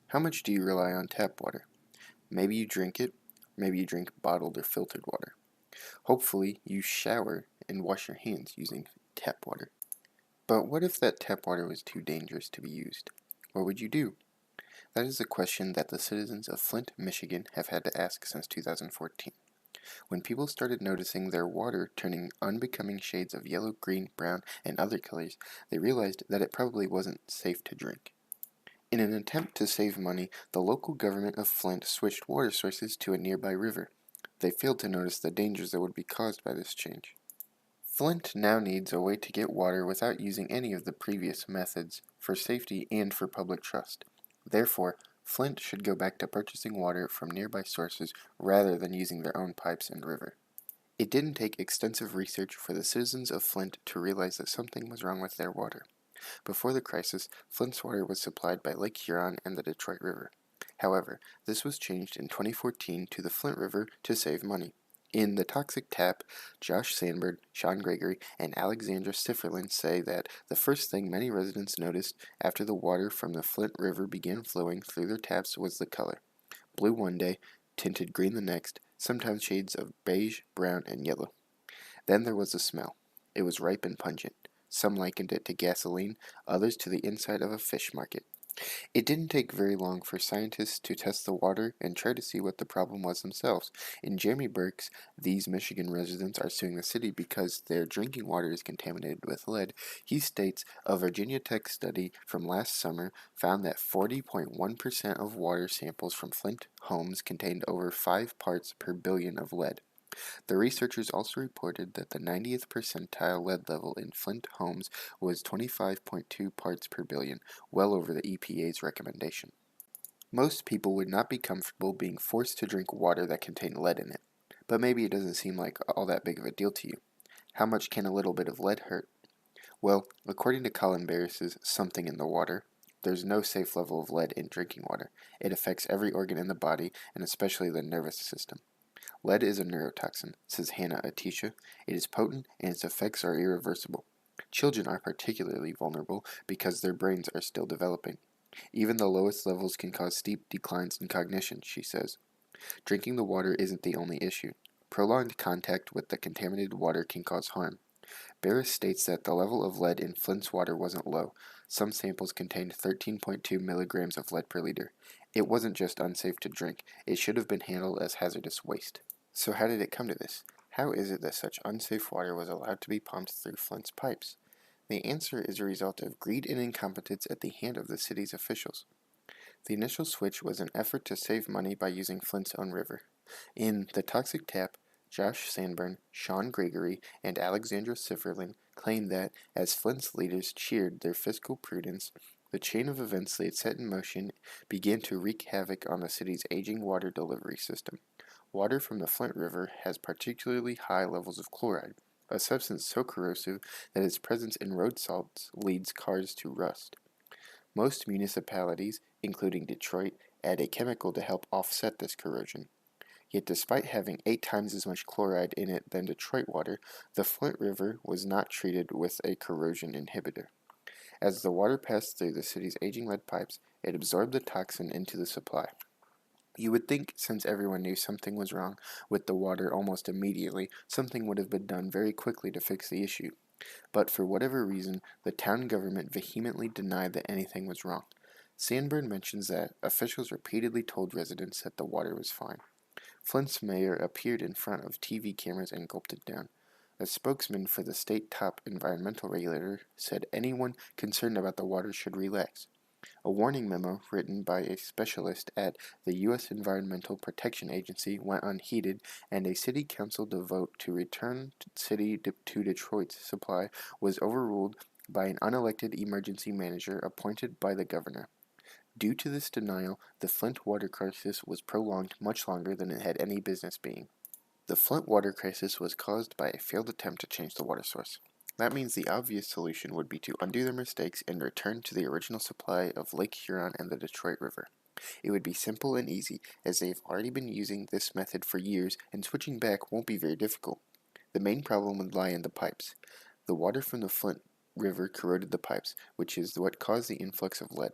How much do you rely on tap water? Maybe you drink it, maybe you drink bottled or filtered water. Hopefully, you shower and wash your hands using tap water. But what if that tap water was too dangerous to be used? What would you do? That is a question that the citizens of Flint, Michigan have had to ask since 2014. When people started noticing their water turning unbecoming shades of yellow, green, brown, and other colors, they realized that it probably wasn't safe to drink. In an attempt to save money, the local government of Flint switched water sources to a nearby river. They failed to notice the dangers that would be caused by this change. Flint now needs a way to get water without using any of the previous methods, for safety and for public trust. Therefore, Flint should go back to purchasing water from nearby sources rather than using their own pipes and river. It didn't take extensive research for the citizens of Flint to realize that something was wrong with their water. Before the crisis, Flint's water was supplied by Lake Huron and the Detroit River. However, this was changed in 2014 to the Flint River to save money. In The Toxic Tap, Josh Sandberg, Sean Gregory, and Alexandra Sifferlin say that the first thing many residents noticed after the water from the Flint River began flowing through their taps was the color. Blue one day, tinted green the next, sometimes shades of beige, brown, and yellow. Then there was the smell. It was ripe and pungent. Some likened it to gasoline, others to the inside of a fish market. It didn't take very long for scientists to test the water and try to see what the problem was themselves. In Jeremy Burke's These Michigan Residents Are Suing the City Because Their Drinking Water is Contaminated with Lead, he states a Virginia Tech study from last summer found that 40.1% of water samples from Flint homes contained over 5 parts per billion of lead. The researchers also reported that the 90th percentile lead level in Flint homes was 25.2 parts per billion, well over the EPA's recommendation. Most people would not be comfortable being forced to drink water that contained lead in it, but maybe it doesn't seem like all that big of a deal to you. How much can a little bit of lead hurt? Well, according to Colin Barris's Something in the Water, there's no safe level of lead in drinking water. It affects every organ in the body, and especially the nervous system. Lead is a neurotoxin, says Hannah Atisha. It is potent and its effects are irreversible. Children are particularly vulnerable because their brains are still developing. Even the lowest levels can cause steep declines in cognition, she says. Drinking the water isn't the only issue. Prolonged contact with the contaminated water can cause harm. Barris states that the level of lead in Flint's water wasn't low. Some samples contained 13.2 milligrams of lead per liter. It wasn't just unsafe to drink, it should have been handled as hazardous waste. So how did it come to this? How is it that such unsafe water was allowed to be pumped through Flint's pipes? The answer is a result of greed and incompetence at the hand of the city's officials. The initial switch was an effort to save money by using Flint's own river. In The Toxic Tap, Josh Sanborn, Sean Gregory, and Alexandra Sifferlin claim that, as Flint's leaders cheered their fiscal prudence, the chain of events they had set in motion began to wreak havoc on the city's aging water delivery system. Water from the Flint River has particularly high levels of chloride, a substance so corrosive that its presence in road salts leads cars to rust. Most municipalities, including Detroit, add a chemical to help offset this corrosion. Yet despite having 8 times as much chloride in it than Detroit water, the Flint River was not treated with a corrosion inhibitor. As the water passed through the city's aging lead pipes, it absorbed the toxin into the supply. You would think, since everyone knew something was wrong with the water almost immediately, something would have been done very quickly to fix the issue. But for whatever reason, the town government vehemently denied that anything was wrong. Sandburn mentions that officials repeatedly told residents that the water was fine. Flint's mayor appeared in front of TV cameras and gulped it down. A spokesman for the state top environmental regulator said anyone concerned about the water should relax. A warning memo written by a specialist at the U.S. Environmental Protection Agency went unheeded, and a city council vote to return city to Detroit's supply was overruled by an unelected emergency manager appointed by the governor. Due to this denial, the Flint water crisis was prolonged much longer than it had any business being. The Flint water crisis was caused by a failed attempt to change the water source. That means the obvious solution would be to undo their mistakes and return to the original supply of Lake Huron and the Detroit River. It would be simple and easy, as they've already been using this method for years, and switching back won't be very difficult. The main problem would lie in the pipes. The water from the Flint River corroded the pipes, which is what caused the influx of lead.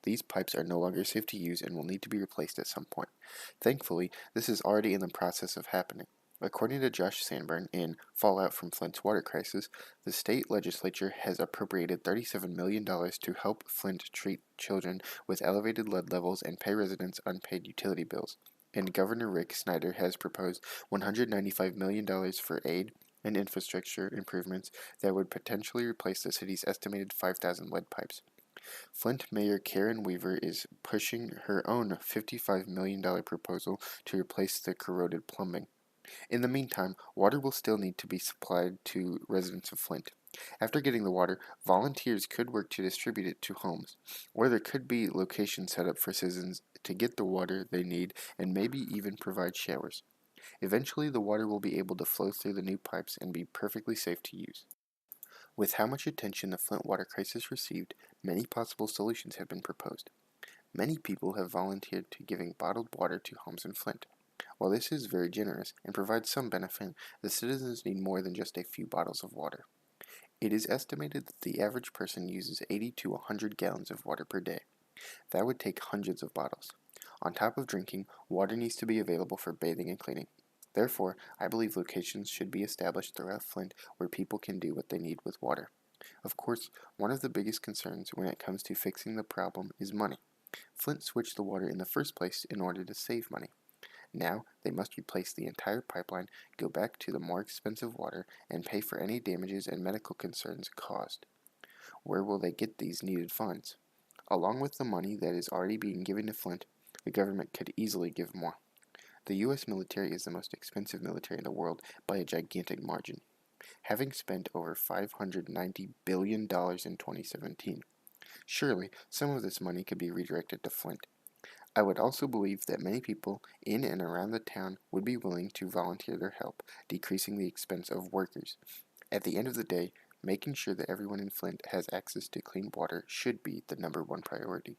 these pipes are no longer safe to use and will need to be replaced at some point. Thankfully, this is already in the process of happening. According to Josh Sanborn in Fallout from Flint's Water Crisis, the state legislature has appropriated $37 million to help Flint treat children with elevated lead levels and pay residents unpaid utility bills. And Governor Rick Snyder has proposed $195 million for aid and infrastructure improvements that would potentially replace the city's estimated 5,000 lead pipes. Flint Mayor Karen Weaver is pushing her own $55 million proposal to replace the corroded plumbing. In the meantime, water will still need to be supplied to residents of Flint. After getting the water, volunteers could work to distribute it to homes, or there could be locations set up for citizens to get the water they need and maybe even provide showers. Eventually, the water will be able to flow through the new pipes and be perfectly safe to use. With how much attention the Flint water crisis received, many possible solutions have been proposed. Many people have volunteered to giving bottled water to homes in Flint. While this is very generous and provides some benefit, the citizens need more than just a few bottles of water. It is estimated that the average person uses 80 to 100 gallons of water per day. That would take hundreds of bottles. On top of drinking, water needs to be available for bathing and cleaning. Therefore, I believe locations should be established throughout Flint where people can do what they need with water. Of course, one of the biggest concerns when it comes to fixing the problem is money. Flint switched the water in the first place in order to save money. Now, they must replace the entire pipeline, go back to the more expensive water, and pay for any damages and medical concerns caused. Where will they get these needed funds? Along with the money that is already being given to Flint, the government could easily give more. The U.S. military is the most expensive military in the world by a gigantic margin, having spent over $590 billion in 2017. Surely, some of this money could be redirected to Flint. I would also believe that many people in and around the town would be willing to volunteer their help, decreasing the expense of workers. At the end of the day, making sure that everyone in Flint has access to clean water should be the #1 priority.